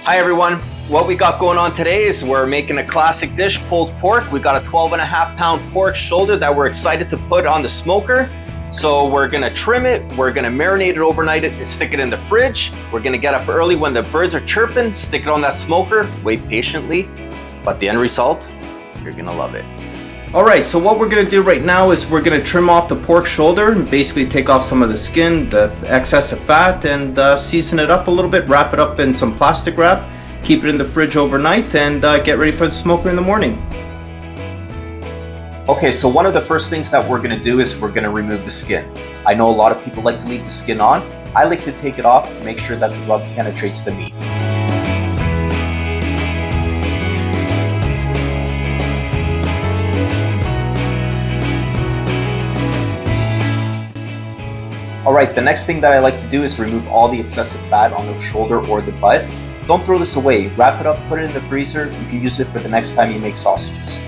Hi everyone, what we got going on today is we're making a classic dish, pulled pork. We got a 12.5-pound pork shoulder that we're excited to put on the smoker. So we're gonna trim it, we're gonna marinate it overnight and stick it in the fridge. We're gonna get up early when the birds are chirping, stick it on that smoker, wait patiently, but the end result, you're gonna love it. Alright, so what we're going to do right now is we're going to trim off the pork shoulder and basically take off some of the skin, the excess of fat, and season it up a little bit, wrap it up in some plastic wrap, keep it in the fridge overnight, and get ready for the smoker in the morning. Okay, so one of the first things that we're going to do is we're going to remove the skin. I know a lot of people like to leave the skin on. I like to take it off to make sure that the rub penetrates the meat. Alright, the next thing that I like to do is remove all the excessive fat on the shoulder or the butt. Don't throw this away. Wrap it up, put it in the freezer. You can use it for the next time you make sausages.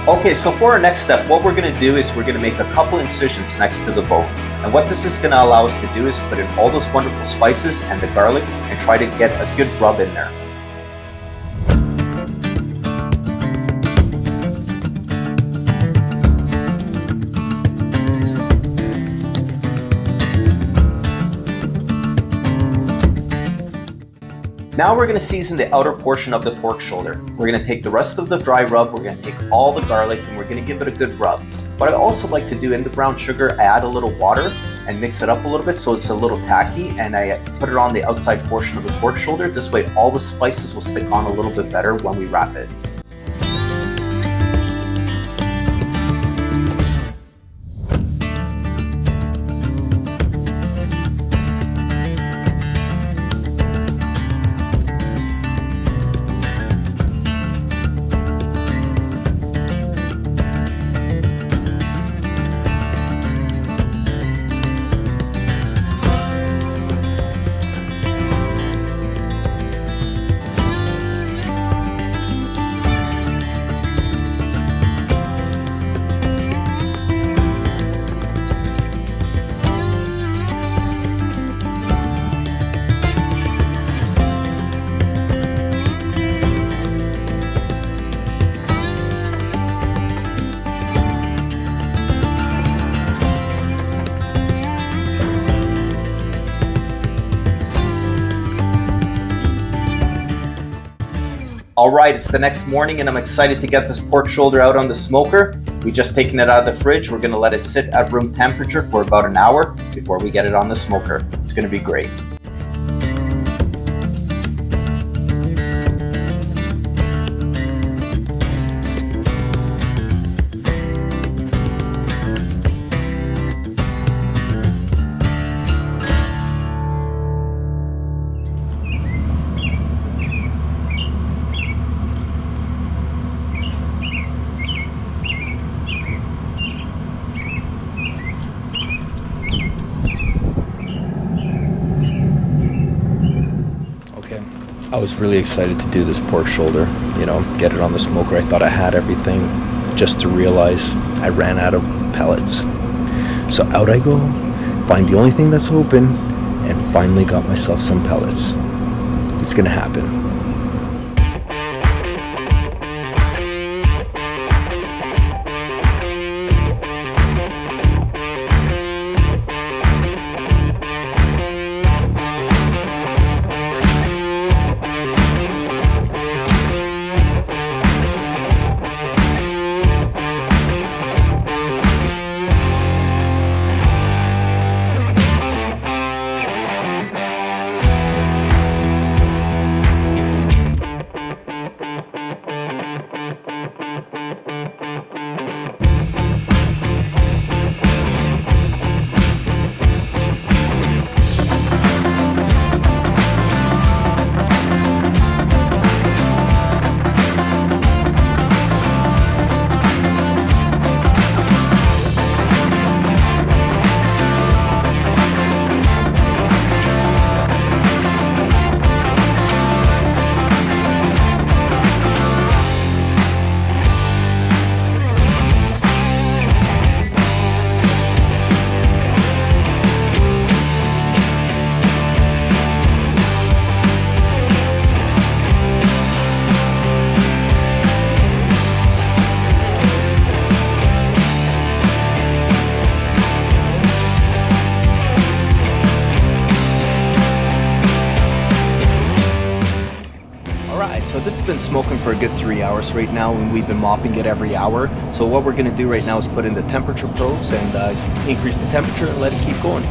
Okay, so for our next step, what we're going to do is we're going to make a couple incisions next to the bone. And what this is going to allow us to do is put in all those wonderful spices and the garlic and try to get a good rub in there. Now we're going to season the outer portion of the pork shoulder. We're going to take the rest of the dry rub, we're going to take all the garlic, and we're going to give it a good rub. What I also like to do in the brown sugar, I add a little water and mix it up a little bit so it's a little tacky, and I put it on the outside portion of the pork shoulder. This way all the spices will stick on a little bit better when we wrap it. Alright, it's the next morning and I'm excited to get this pork shoulder out on the smoker. We just taken it out of the fridge. We're going to let it sit at room temperature for about an hour before we get it on the smoker. It's going to be great. I was really excited to do this pork shoulder, get it on the smoker. I thought I had everything, just to realize I ran out of pellets. So out I go, find the only thing that's open, and finally got myself some pellets. It's gonna happen. been smoking for a good 3 hours right now, and we've been mopping it every hour. So what we're gonna do right now is put in the temperature probes and increase the temperature and let it keep going.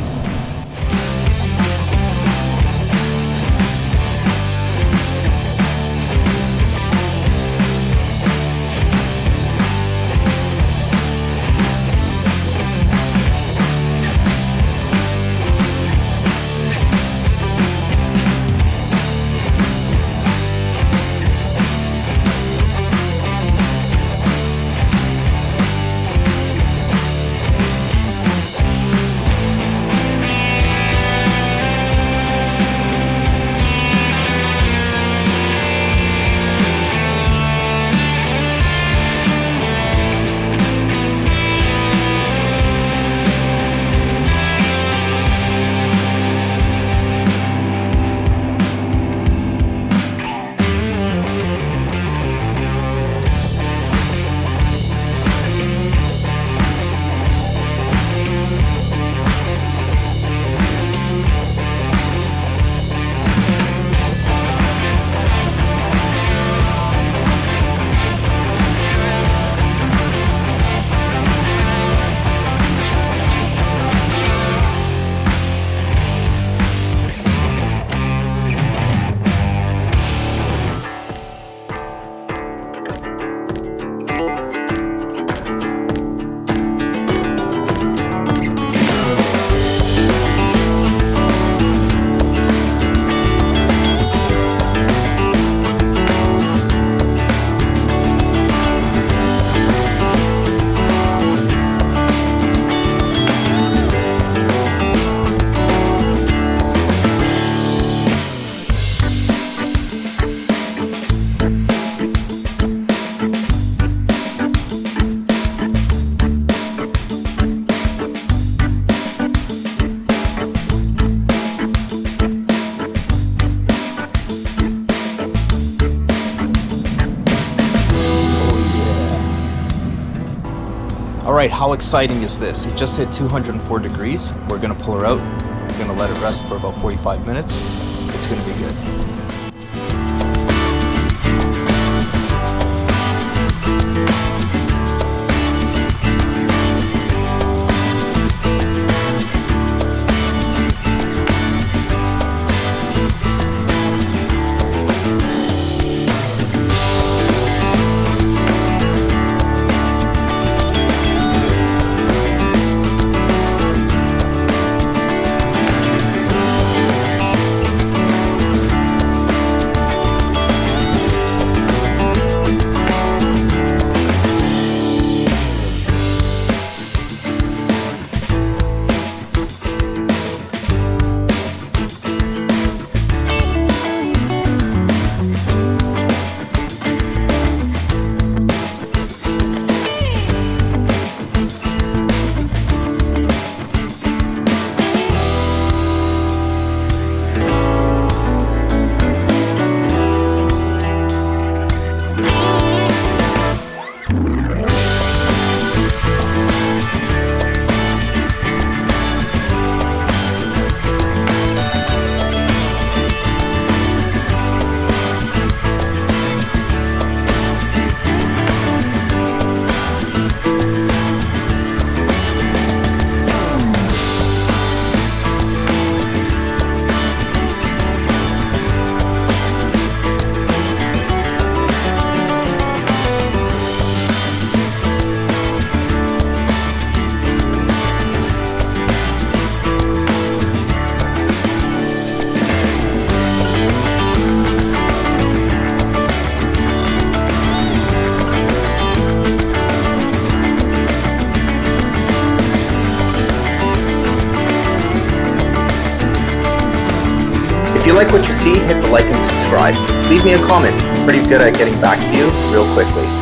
Alright, how exciting is this? It just hit 204 degrees. We're gonna pull her out. We're gonna let it rest for about 45 minutes. It's gonna be good. If you like what you see, hit the like and subscribe. Leave me a comment. I'm pretty good at getting back to you real quickly.